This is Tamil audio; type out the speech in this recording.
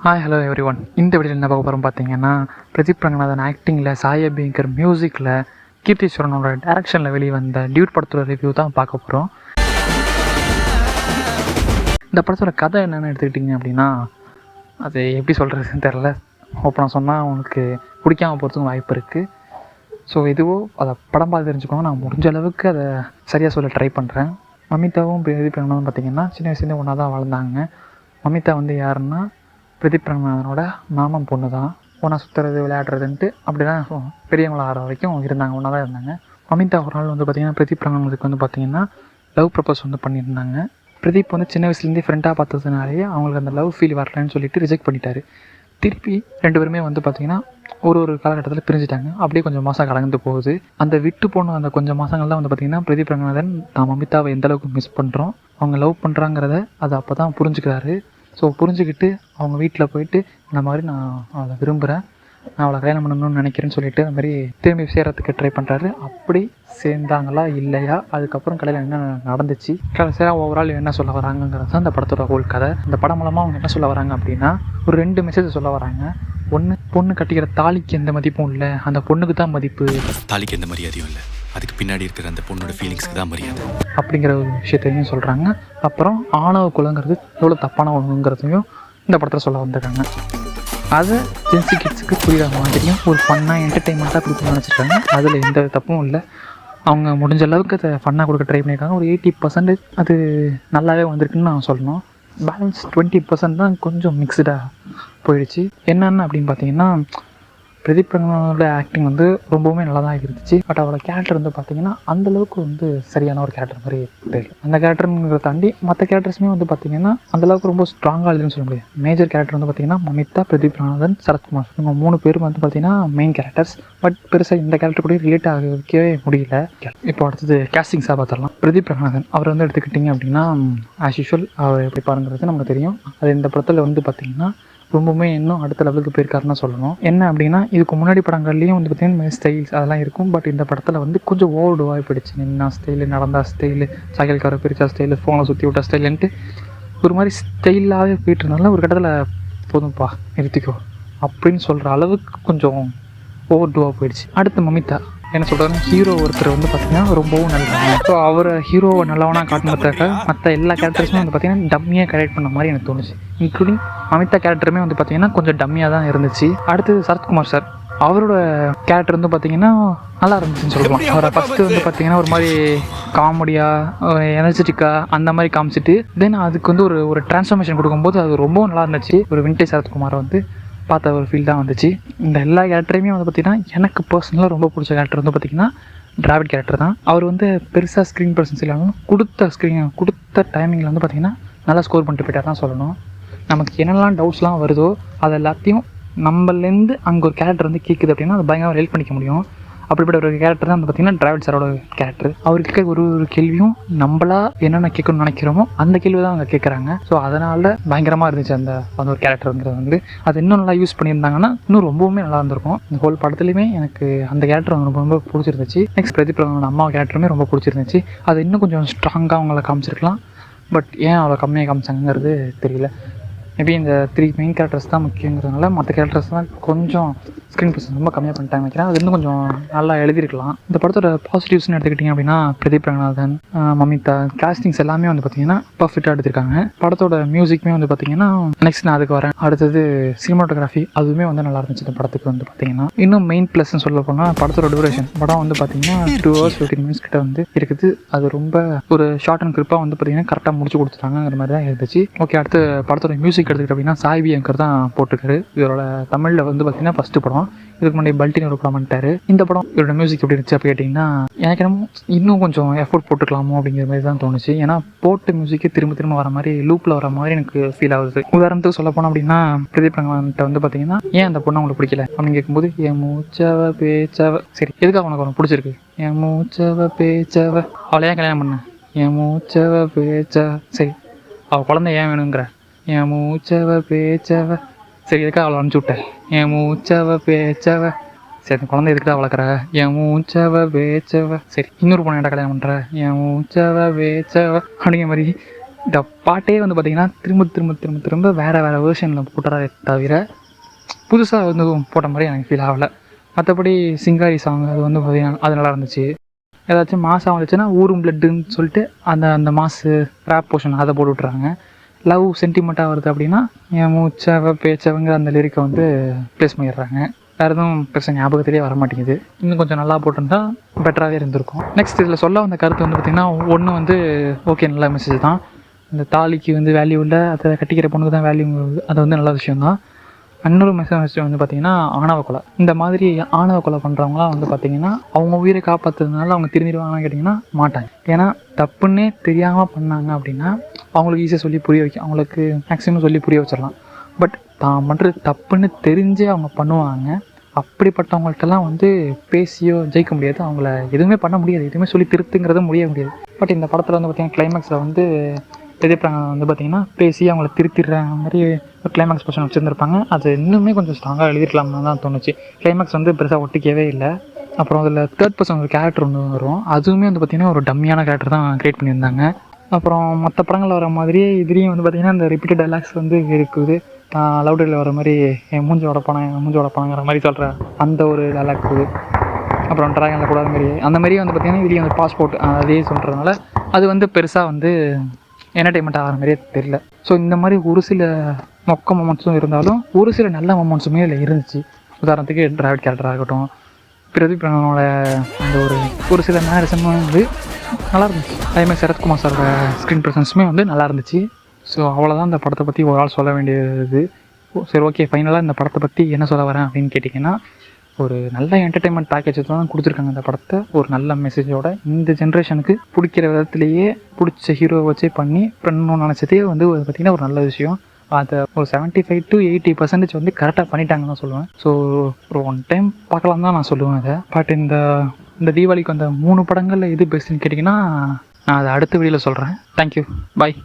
Hi hello every one. இந்த வீடியோவில் என்ன பார்க்க போகிறோம் பார்த்தீங்கன்னா, பிரதீப் ரங்கநாதன் ஆக்டிங்கில், சாய் அபியங்கர் மியூசிக்கில், கீர்த்திஸ்வரனோட டேரக்ஷனில் வெளிவந்த டியூட் படத்தோட ரிவ்யூ தான் பார்க்க போகிறோம். இந்த படத்தோட கதை என்னென்னு எடுத்துக்கிட்டிங்க அப்படின்னா, அது எப்படி சொல்கிறதுன்னு தெரில. ஓப்பனாக சொன்னால் அவனுக்கு பிடிக்காமல் போகிறதுக்கும் வாய்ப்பு இருக்குது. ஸோ எதுவோ அதை படம் பார்த்து தெரிஞ்சுக்கணும். நான் முடிஞ்ச அளவுக்கு அதை சரியாக சொல்ல ட்ரை பண்ணுறேன். மமிதாவும் பிரதீப் ரங்கநாதன் பார்த்திங்கன்னா சின்ன வயசுலேருந்து ஒன்றா தான் வாழ்ந்தாங்க. மமிதா வந்து யாருன்னா பிரதீப் ரங்கநாதனோட மாமன் பொண்ணு தான். ஒன்றா சுற்றுறது விளையாடுறதுன்ட்டு அப்படி தான் பெரியவங்கள ஆகிற வரைக்கும் இருந்தாங்க, ஒன்றா தான் இருந்தாங்க. மமிதா ஒரு நாள் வந்து பார்த்திங்கன்னா பிரதீப் ரங்கநாதனுக்கு வந்து பார்த்திங்கன்னா லவ் ப்ரப்போஸ் வந்து பண்ணியிருந்தாங்க. பிரதீப் வந்து சின்ன வயசுலேருந்தே ஃப்ரெண்டாக பார்த்ததுனாலேயே அவங்களுக்கு அந்த லவ் ஃபீல் வரலன்னு சொல்லிட்டு ரிஜெக்ட் பண்ணிட்டாரு. திருப்பி ரெண்டு பேருமே வந்து பார்த்திங்கன்னா ஒரு காலகட்டத்தில் பிரிஞ்சுட்டாங்க. அப்படியே கொஞ்சம் மாதம் கடந்து போகுது. அந்த விட்டு போன அந்த கொஞ்சம் மாதங்கள்லாம் வந்து பார்த்திங்கன்னா பிரதீப் ரங்கநாதன் நான் மமிதாவை எந்தளவுக்கு மிஸ் பண்ணுறோம், அவங்க லவ் பண்ணுறாங்கிறத அதை அப்போ தான் புரிஞ்சுக்கிறாரு. ஸோ புரிஞ்சுக்கிட்டு அவங்க வீட்டில் போயிட்டு இந்த மாதிரி நான் அவளை விரும்புகிறேன், நான் அவளை கல்யாணம் பண்ணணும்னு நினைக்கிறேன்னு சொல்லிட்டு அந்த மாதிரி திரும்பி சேர்கிறதுக்கு ட்ரை பண்ணுறாரு. அப்படி சேர்ந்தாங்களா இல்லையா, அதுக்கப்புறம் கடையில் என்ன நடந்துச்சு, கடைசியாக ஓவரால் என்ன சொல்ல வராங்கங்கிறது தான் இந்த படத்தோட ஹோல் கதை. இந்த படம் மூலமாக அவங்க என்ன சொல்ல வராங்க அப்படின்னா, ஒரு 2 மெசேஜ் சொல்ல வராங்க. ஒன்று, பொண்ணு கட்டிக்கிற தாலிக்கு எந்த மதிப்பும் இல்லை, அந்த பொண்ணுக்கு தான் மதிப்பு. தாலிக்கு எந்த மரியாதையும் இல்லை, அதுக்கு பின்னாடி இருக்கிற அந்த பொண்ணோட ஃபீலிங்ஸ்க்கு தான் மரியாதை அப்படிங்கிற ஒரு விஷயத்தையும் சொல்கிறாங்க. அப்புறம் ஆணவ குலங்கிறது எவ்வளோ தப்பான ஒன்றுங்கிறதையும் இந்த படத்தில் சொல்ல வந்திருக்காங்க. அதை ஜென்சி கிட்ஸுக்கு புரிகிற மாதிரியும் ஒரு ஃபன்னாக என்டர்டெயின்மெண்ட்டாக கொடுக்கணும்னு நினச்சிருக்காங்க. அதில் எந்த தப்பும் இல்லை. அவங்க முடிஞ்ச அளவுக்கு அதை ஃபன்னாக கொடுக்க ட்ரை பண்ணியிருக்காங்க. ஒரு 80% அது நல்லாவே வந்திருக்குன்னு நான் சொல்லணும். பேலன்ஸ் 20% தான் கொஞ்சம் மிக்சடாக போயிடுச்சு. என்னென்னு அப்படின்னு பார்த்தீங்கன்னா, பிரதீப் ரங்கநாதனோட ஆக்டிங் வந்து ரொம்பவுமே நல்லா தான் இருந்துச்சு. பட் அவளோட கேரக்டர் வந்து பார்த்திங்கன்னா அந்தளவுக்கு வந்து சரியான ஒரு கேரக்டர் மாதிரி தெரியல. அந்த கேரக்டருங்கிறத தாண்டி மற்ற கேரக்டர்ஸுமே வந்து பார்த்திங்கன்னா அந்தளவுக்கு ரொம்ப ஸ்ட்ராங்காக இல்லைன்னு சொல்ல முடியாது. மேஜர் கேரக்டர் வந்து பார்த்திங்கன்னா மமிதா, பிரதீப் ரங்கநாதன், சரத்குமார், இவங்க 3 பேரும் வந்து பார்த்திங்கன்னா மெயின் கேரக்டர்ஸ். பட் பெருசாக இந்த கேரக்டர் கூட ரிலேட் ஆகவே முடியல. இப்போ அடுத்தது கேஸ்டிங்ஸாக பார்த்துடலாம். பிரதீப் ரங்கநாதன் அவர் வந்து எடுத்துக்கிட்டிங்க அப்படின்னா ஆஸ் யூஷுவல் அவர் எப்படி பாருங்கிறது நமக்கு தெரியும். அது இந்த படத்தில் வந்து பார்த்திங்கன்னா ரொம்பவுமே இன்னும் அடுத்த லெவலுக்கு போயிருக்காருன்னு சொல்லணும். என்ன அப்படின்னா, இதுக்கு முன்னாடி படங்கள்லேயும் வந்து பார்த்திங்கன்னா ஸ்டைல்ஸ் அதெல்லாம் இருக்கும். பட் இந்த படத்தில் வந்து கொஞ்சம் ஓவர்டுவாக போயிடுச்சு. நின்னா ஸ்டைலு, நடந்தா ஸ்டைலு, சைக்கிள்கார பிரிச்சா ஸ்டைலு, ஃபோனை சுற்றி விட்டா ஸ்டைலுன்ட்டு ஒரு மாதிரி ஸ்டைலாகவே போயிட்டு இருந்தாலும் ஒரு கட்டத்தில் போதும்ப்பா நிறுத்திக்கோ அப்படின்னு சொல்கிற அளவுக்கு கொஞ்சம் ஓவர்டுவாக போயிடுச்சு. அடுத்து மமிதா என்ன சொல்கிறாருன்னா, ஹீரோ ஒருத்தர் வந்து பார்த்திங்கன்னா ரொம்பவும் நல்லவங்க. ஸோ அவரை ஹீரோவை நல்லவனாக காட்டுனதுக்காக மற்ற எல்லா கேரக்டர்ஸுமே வந்து பார்த்திங்கன்னா டம்மியாக கரெக்ட் பண்ண மாதிரி எனக்கு தோணுச்சு. இன்க்ளூடிங் மமிதா கேரக்டருமே வந்து பார்த்திங்கன்னா கொஞ்சம் டம்மியாக தான் இருந்துச்சு. அடுத்தது சரத்குமார் சார், அவரோட கேரக்டர் வந்து பார்த்திங்கன்னா நல்லா இருந்துச்சுன்னு சொல்லலாம். அவரை ஃபஸ்ட்டு வந்து பார்த்திங்கன்னா ஒரு மாதிரி காமெடியாக எனர்ஜெட்டிக்காக அந்த மாதிரி காமிச்சிட்டு தென் அதுக்கு வந்து ஒரு டிரான்ஸ்ஃபர்மேஷன் கொடுக்கும்போது அது ரொம்பவும் நல்லா இருந்துச்சு. ஒரு வின்டேஜ் சரத்குமாரை வந்து பார்த்த ஒரு ஃபீல் தான் வந்துச்சு. இந்த எல்லா கேரக்டரையுமே வந்து பார்த்திங்கன்னா எனக்கு பர்சனலாக ரொம்ப பிடிச்ச கேரக்டர் வந்து பார்த்திங்கன்னா டிராவிட் கேரக்டர் தான். அவர் வந்து பெருசாக ஸ்க்ரீன் ப்ரெசன்ஸ் இல்லாமல் கொடுத்த டைமிங்கில் வந்து பார்த்திங்கன்னா நல்லா ஸ்கோர் பண்ணிட்டு போயிட்டா தான் சொல்லணும். நமக்கு என்னெல்லாம் டவுட்ஸ்லாம் வருதோ அது எல்லாத்தையும் நம்மளேருந்து அங்கே ஒரு கேரக்டர் வந்து கேட்குது அப்படின்னா அது பயங்கரமாக ஹெல்ப் பண்ணிக்க முடியும். அப்படிப்பட்ட ஒரு கேரக்டர் தான் வந்து பார்த்திங்கன்னா டிராவிட் சாரோட கேரக்டர். அவருக்கு ஒரு கேள்வியும் நம்மளா என்னென்ன கேட்கணும்னு நினைக்கிறோமோ அந்த கேள்வி தான் அவங்க கேட்குறாங்க. ஸோ அதனால் பயங்கரமாக இருந்துச்சு அந்த ஒரு கேரக்டருங்கிறது வந்து. அது இன்னும் நல்லா யூஸ் பண்ணியிருந்தாங்கன்னா இன்னும் ரொம்பவுமே நல்லா இருந்திருக்கும். இந்த ஹோல் படத்துலையுமே எனக்கு அந்த கேரக்டர் வந்து ரொம்ப ரொம்ப பிடிச்சிருந்துச்சு. நெக்ஸ்ட் பிரதீப் ரங்கநாதன் அம்மா கேரக்டருமே ரொம்ப பிடிச்சிருந்துச்சு. அது இன்னும் கொஞ்சம் ஸ்ட்ராங்காக அவங்கள காமிச்சிருக்கலாம். பட் ஏன் அவ்வளோ கம்மியாக காமிச்சாங்கிறது தெரியல. மேபி இந்த 3 மெயின் கேரக்டர்ஸ் தான் முக்கியங்கிறதுனால மற்ற கேரக்டர்ஸ் தான் கொஞ்சம் ஸ்க்ரீன் ப்ரெசன்ஸ் ரொம்ப கம்மியாக பண்ணிட்டாங்க நினைக்கிறேன். அது இன்னும் கொஞ்சம் நல்லா எழுதியிருக்கலாம். இந்த படத்தோட பாசிட்டிவ்ஸ்னு எடுத்துக்கிட்டிங்க அப்படின்னா பிரதீப் ரங்கநாதன், மமிதா காஸ்டிங்ஸ் எல்லாமே வந்து பார்த்திங்கன்னா பர்ஃபெக்டாக எடுத்திருக்காங்க. படத்தோட மியூசிக்குமே வந்து பார்த்திங்கன்னா நெக்ஸ்ட் நான் அதுக்கு வரேன். அடுத்தது சினிமாட்டோகிராஃபி அதுவுமே வந்து நல்லா இருந்துச்சு. இந்த படத்துக்கு வந்து பார்த்திங்கன்னா இன்னும் மெயின் ப்ளஸ்ன்னு சொல்ல போனால் படத்தோட டியூரேஷன். படம் வந்து பார்த்திங்கன்னா 2 hours 15 minutes கிட்ட வந்து இருக்குது. அது ரொம்ப ஒரு ஷார்ட் அண்ட் கிரிப்பாக வந்து பார்த்திங்கன்னா கரெக்டாக முடிச்சு கொடுத்துட்டாங்கிற மாதிரி தான் இருந்துச்சு. ஓகே, அடுத்து படத்தோட மியூசிக் எடுத்துக்கிட்டு அப்படின்னா சாய் அபியங்கர் தான் போட்டுருக்காரு. இதோட தமிழில் வந்து பார்த்திங்கன்னா ஃபஸ்ட்டு படம். இதுக்கு முன்னாடி பல்ட்டின்னு ஒரு படம் பண்ணிட்டாரு. இந்த படம் இவரோட மியூசிக் எப்படி இருந்துச்சு அப்போ கேட்டிங்கன்னா எனக்கு என்னமோ இன்னும் கொஞ்சம் எஃபோர்ட் போட்டுக்கலாமோ அப்படிங்கிற மாதிரி தான் தோணுச்சு. ஏன்னா போட்டு மியூசிக்கே திரும்ப வர மாதிரி லூப்பில் வர மாதிரி எனக்கு ஃபீல் ஆகுது. உதாரணத்துக்கு சொல்ல போனோம் அப்படின்னா பிரதீப் ரங்கநாதன்ட்ட வந்து பார்த்தீங்கன்னா ஏன் அந்த பொண்ணை உங்களுக்கு பிடிக்கல அப்படின்னு கேட்கும்போது என் மூச்சவ பேச்சவ, சரி எதுக்காக உனக்கு அவனை பிடிச்சிருக்கு, என் மூச்சவ பேச்சவ, அவளை ஏன் கல்யாணம் பண்ண, என் மூச்சவ பேச்சவ, சரி அவள் குழந்தை ஏன் வேணுங்கிற, என் மூச்சவ பேச்சவ, சரி எதுக்காக அவளை அனுப்பிச்சி விட்டேன், என் மூச்சவ பேச்சவ, சரி அந்த குழந்தை எதுக்கு தான் வளர்க்குற, என் மூச்சவ பேச்சவ, சரி இன்னொரு பொண்ணு கல்யாணம் பண்ணுற, என் மூச்சவ பேச்சவ அப்படிங்கிற மாதிரி இந்த பாட்டே வந்து பார்த்திங்கன்னா திரும்ப வேறு வேர்ஷனில் போட்டுறாரே தவிர புதுசாக வந்து போட்ட மாதிரி எனக்கு ஃபீல் ஆகலை. மற்றபடி சிங்காரி சாங் அது வந்து பார்த்திங்கன்னா அது நல்லா இருந்துச்சு. ஏதாச்சும் மாதம் வந்துச்சுன்னா ஊரும் பிளட்டுன்னு சொல்லிட்டு அந்த மாசு ரேப் போர்ஷன் அதை போட்டு விட்றாங்க. லவ் சென்டிமெண்ட்டாக வருது அப்படின்னா என் மூச்சவ பேச்சவங்க அந்த லிரிக்கை வந்து ப்ளேஸ் பண்ணிடுறாங்க. வேறு எதுவும் பெருசாக ஞாபகத்திலே வர மாட்டேங்குது. இன்னும் கொஞ்சம் நல்லா போட்டிருந்தா பெட்டராகவே இருந்திருக்கும். நெக்ஸ்ட் இதில் சொல்ல வந்த கருத்து வந்து பார்த்திங்கன்னா ஒன்று வந்து ஓகே நல்ல மெசேஜ் தான். இந்த தாலிக்கு வந்து வேல்யூ இல்லை, அதை கட்டிக்கிற பொண்ணுக்கு தான் வேல்யூ, அது வந்து நல்ல விஷயந்தான். இன்னொரு மெசேஜ் வந்து பார்த்திங்கன்னா ஆணவ கொலை. இந்த மாதிரி ஆணவ கொலை பண்ணுறவங்களாம் வந்து பார்த்திங்கன்னா அவங்க உயிரை காப்பாற்றுறதுனால அவங்க திருந்திடுவாங்கன்னு கேட்டிங்கன்னா மாட்டாங்க. ஏன்னா தப்புன்னே தெரியாமல் பண்ணாங்க அப்படின்னா அவங்களுக்கு ஈஸியாக சொல்லி புரிய வைக்க, அவங்களுக்கு மேக்ஸிமம் சொல்லி புரிய வச்சிடலாம். பட் தான் பண்ணுறது தப்புன்னு தெரிஞ்சே அவங்க பண்ணுவாங்க. அப்படிப்பட்டவங்கள்ட்டெல்லாம் வந்து பேசியோ ஜெயிக்க முடியாது, அவங்கள எதுவுமே பண்ண முடியாது, எதுவுமே சொல்லி திருத்துங்கிறத முடியாது. பட் இந்த படத்தில் வந்து பார்த்திங்கன்னா கிளைமேக்ஸில் வந்து எதிர்ப்பாங்க வந்து பார்த்திங்கன்னா பேசி அவங்கள திருத்திடுற மாதிரி ஒரு கிளைமேக்ஸ் போர்ஷன் வச்சுருந்துருப்பாங்க. அது இன்னுமே கொஞ்சம் ஸ்ட்ராங்காக எழுதிருக்கலாம்னு தான் தோணுச்சு. கிளைமேக்ஸ் வந்து பெருசாக ஒட்டிக்கவே இல்லை. அப்புறம் அதில் தேர்ட் பர்சன் ஒரு கேரக்டர் ஒன்று வரும், அதுவுமே வந்து பார்த்திங்கன்னா ஒரு டம்மியான கேரக்டர் தான் க்ரியேட் பண்ணியிருந்தாங்க. அப்புறம் மற்ற படங்களில் வர மாதிரியே இதுலேயும் வந்து பார்த்திங்கன்னா இந்த ரிப்பீட்டட் டைலாக்ஸ் வந்து இருக்குது. லவ்டரில் வர மாதிரி என் மூஞ்சோட பணங்கிற மாதிரி சொல்கிற அந்த ஒரு டைலாக் இருக்குது. அப்புறம் ட்ராகனில் கூட மாதிரி அந்த மாதிரியே வந்து பார்த்திங்கன்னா இதுலேயும் வந்து பாஸ்போர்ட் அதே சொல்கிறதுனால அது வந்து பெருசாக வந்து என்டர்டெயின்மெண்ட் ஆகிற மாதிரியே தெரியல. ஸோ இந்த மாதிரி ஒரு சில மொக்க மொமெண்ட்ஸும் இருந்தாலும் ஒரு சில நல்ல மொமெண்ட்ஸுமே இதில் இருந்துச்சு. உதாரணத்துக்கு டிராவிட் கேரக்டராக இருக்கட்டும், பிரதீப் அந்த ஒரு சில நேரசமும் வந்து நல்லா இருந்துச்சு. அதேமாதிரி சரத்குமார் சாரோட ஸ்க்ரீன் ப்ரெசன்ஸுமே வந்து நல்லா இருந்துச்சு. ஸோ அவ்வளோதான் இந்த படத்தை பற்றி ஒரு ஆள் சொல்ல வேண்டியது. சரி, ஓகே, ஃபைனலாக இந்த படத்தை பற்றி என்ன சொல்ல வரேன் அப்படின்னு கேட்டிங்கன்னா, ஒரு நல்ல என்டர்டெயின்மெண்ட் பேக்கேஜ் தான் கொடுத்துருக்காங்க இந்த படத்தை. ஒரு நல்ல மெசேஜோட இந்த ஜென்ரேஷனுக்கு பிடிக்கிற விதத்துலேயே பிடிச்ச ஹீரோவை வச்சே பண்ணணும்னு நினச்சதே வந்து பார்த்திங்கன்னா ஒரு நல்ல விஷயம். அதை ஒரு 75 to 80% வந்து கரெக்டாக பண்ணிட்டாங்கன்னு தான் சொல்லுவேன். ஸோ ஒரு ஒன் டைம் பார்க்கலாம் தான் நான் சொல்லுவேன் அதை. பட் இந்த தீபாவளிக்கு அந்த 3 படங்களில் எது பெஸ்ட்டுன்னு கேட்டிங்கன்னா நான் அதை அடுத்த வீடியோவில் சொல்கிறேன். தேங்க்யூ, பாய்.